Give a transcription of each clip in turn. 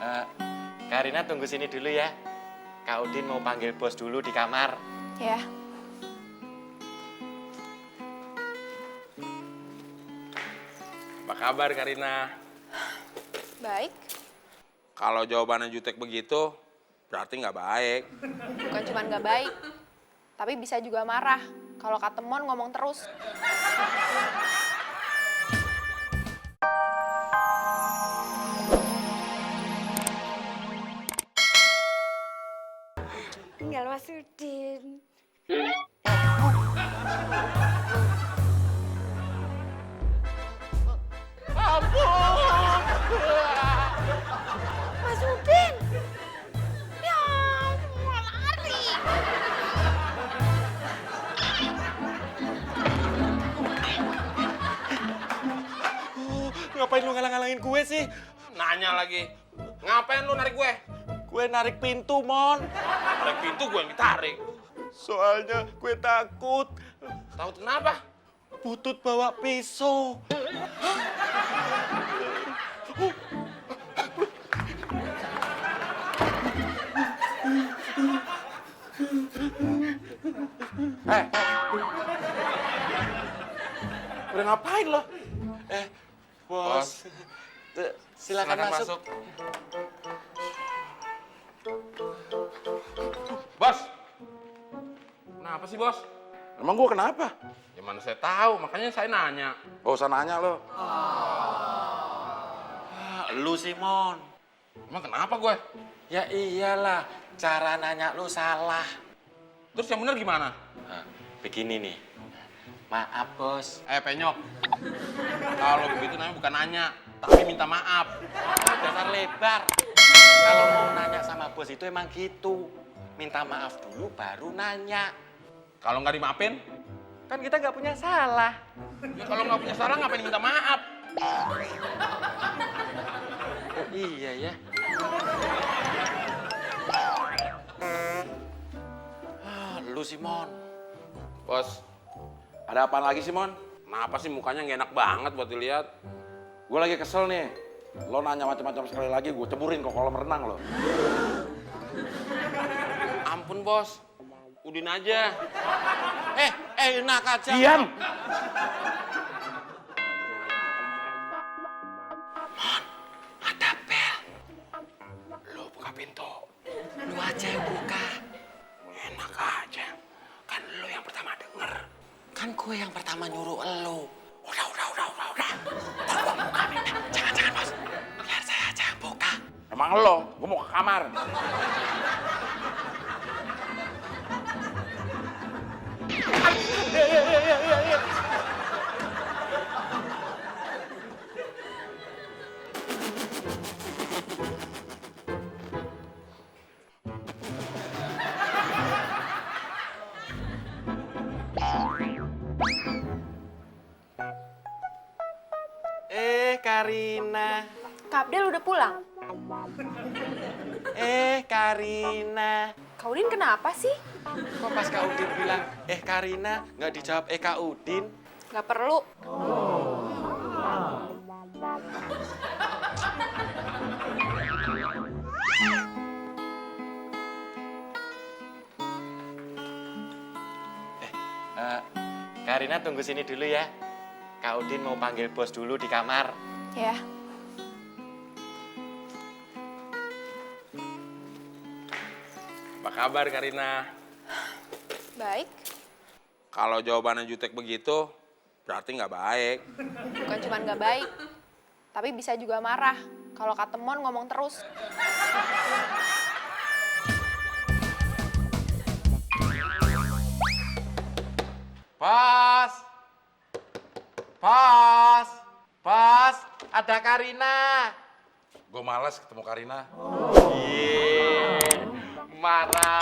Eh, Karina tunggu sini dulu ya. Kak Udin mau panggil bos dulu di kamar. Ya. Apa kabar Karina? Baik. Kalau jawabannya jutek begitu, berarti nggak baik. Bukan cuma nggak baik, tapi bisa juga marah kalau Kak Temon ngomong terus. Tinggal Mas Udin. Mas Udin. Ya, mau lari. Ngapain lu ngalang-ngalangin gue sih? Nanya lagi, ngapain lu narik gue? Gue narik pintu, Mon. Narik pintu gue yang ditarik. Soalnya gue takut. Tahu kenapa? Butut bawa pisau. Udah ngapain lo? Bos. Silakan masuk. Bos. Kenapa sih, Bos? Emang gua kenapa? Ya mana saya tahu, makanya saya nanya. Gak usah nanya lo. Lu sih, Mon. Emang kenapa gue? Ya iyalah, cara nanya lu salah. Terus yang bener gimana? Nah, begini nih. Maaf, Bos. Penyok. Kalau begitu namanya bukan nanya, tapi minta maaf. Dasar lebar. Kalau mau nanya sama bos itu emang gitu. Minta maaf dulu baru nanya. Kalau nggak dimaafin, Kan kita nggak punya salah. ya kalau nggak punya salah ngapain minta maaf? Oh iya ya. Lu Simon. Bos, Ada apaan lagi sih, Mon? kenapa sih mukanya nggak enak banget buat dilihat? Gue lagi kesel nih. Lo nanya macam-macam sekali lagi, gue ceburin ke kolam renang lo. Ampun, Bos. Udin aja. Enak aja. Diam! Ada bel. Lo buka pintu. Lu aja yang buka. Enak aja. Kan lo yang pertama denger. Kan gue yang pertama nyuruh elu. Udah. Tolong buka. Jangan, Bos. Biar saya aja yang buka. Emang lo, gue mau ke kamar. Karina. Kak Abdel udah pulang. Karina. Kak Udin kenapa sih? Kok pas Kak Udin bilang, Karina, nggak dijawab Kak Udin? Gak perlu. Karina tunggu sini dulu ya. Kak Udin mau panggil bos dulu di kamar. Ya. Apa kabar Karina? Baik. Kalau jawabannya jutek begitu, berarti nggak baik. Bukan cuma nggak baik, tapi bisa juga marah kalau Kak Temon ngomong terus. Bos, ada Karina. Gue malas ketemu Karina. Marah.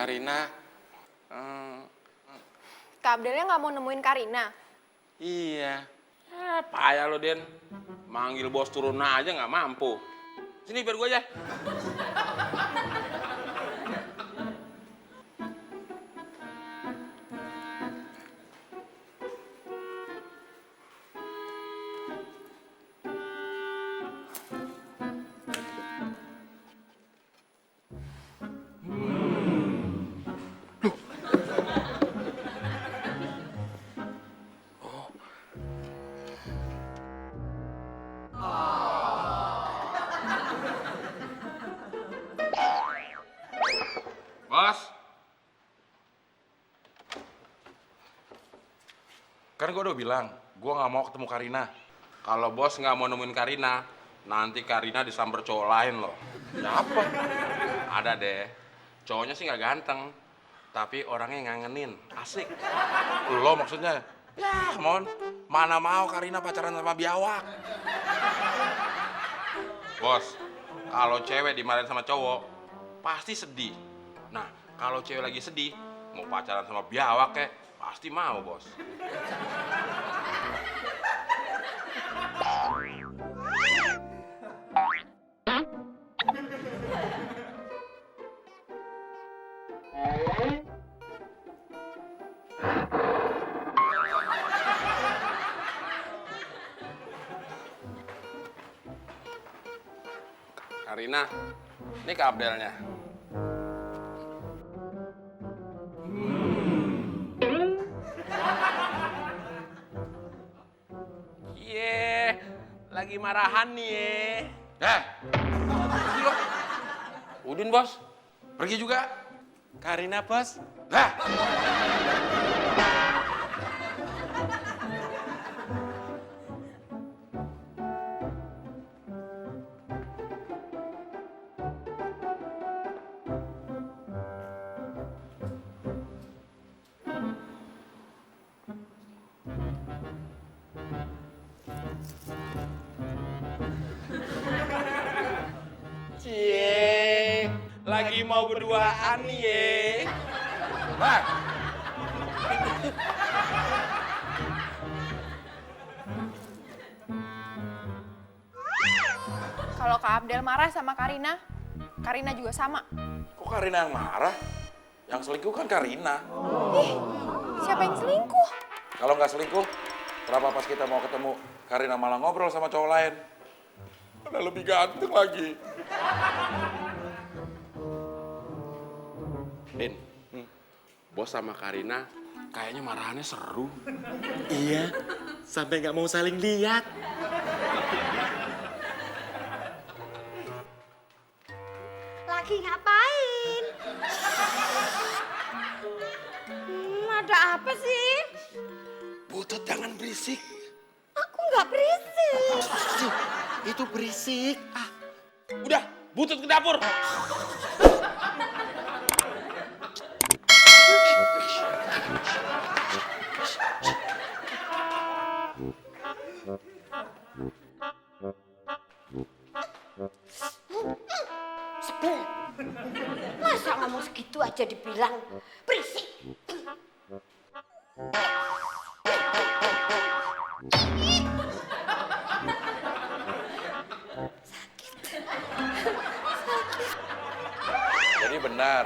Karina. Kak Abdelnya nggak mau nemuin Karina. Iya. Payah lo, Den. Manggil bos turun aja nggak mampu. Sini biar gue aja. Bos, Kan gue udah bilang, gue nggak mau ketemu Karina. kalau bos nggak mau nemuin Karina, nanti Karina disamber cowok lain loh. Siapa? Ada deh. Cowoknya sih nggak ganteng, tapi orangnya ngangenin, asik. Lo maksudnya? Ya, Mon. Mana mau Karina pacaran sama biawak? Bos, kalau cewek dimarahin sama cowok, pasti sedih. Nah, kalau cewek lagi sedih, mau pacaran sama biawak kek, pasti mau, bos. Karina, ini Kak Abdelnya. Ye, lagi marahan nih ye. Pergi lo. Udin, bos. Pergi juga. Karina, Bos. Lah, Cie, lagi mau berduaan nih ye. lah. Kalau Kak Abdel marah sama Karina, Karina juga sama. Kok Karina yang marah? Yang selingkuh kan Karina. Siapa yang selingkuh? Kalau nggak selingkuh, kenapa pas kita mau ketemu Karina malah ngobrol sama cowok lain? Udah lebih ganteng lagi. Din, bos sama Karina kayaknya marahannya seru. Iya, sampai nggak mau saling lihat. Lagi ngapain? Ada apa sih? Butut jangan berisik. Aku nggak berisik. Itu berisik. Udah, butut ke dapur. Sebel. Masa ngomong segitu aja dibilang berisik? Jadi benar,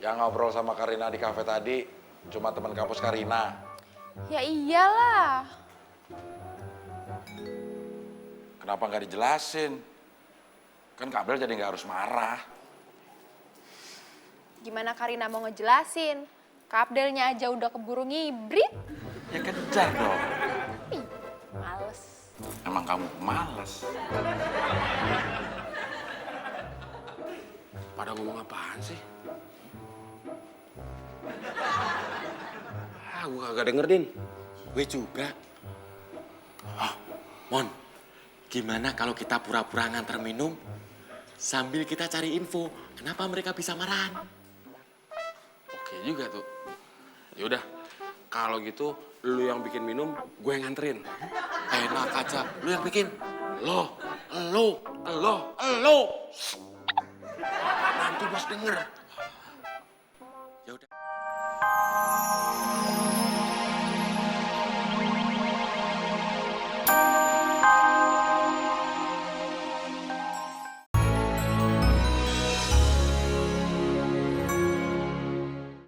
yang ngobrol sama Karina di kafe tadi cuma teman kampus Karina. Ya iyalah. Kenapa nggak dijelasin? Kan Kak Abel jadi nggak harus marah. Gimana Karina mau ngejelasin? Kak Abdelnya aja udah keburu ngibrit. Ya kejar dong. Ih, males. Emang kamu malas. Pada ngomong apaan sih? Gue kagak denger, Din. Gue juga. Mon, gimana kalau kita pura-pura nganter minum sambil kita cari info kenapa mereka bisa marahan? Oke juga tuh. Yaudah, kalau gitu lu yang bikin minum, gue yang nganterin. Enak aja, lu yang bikin. Lo, Lo. nanti bos denger. Ya udah.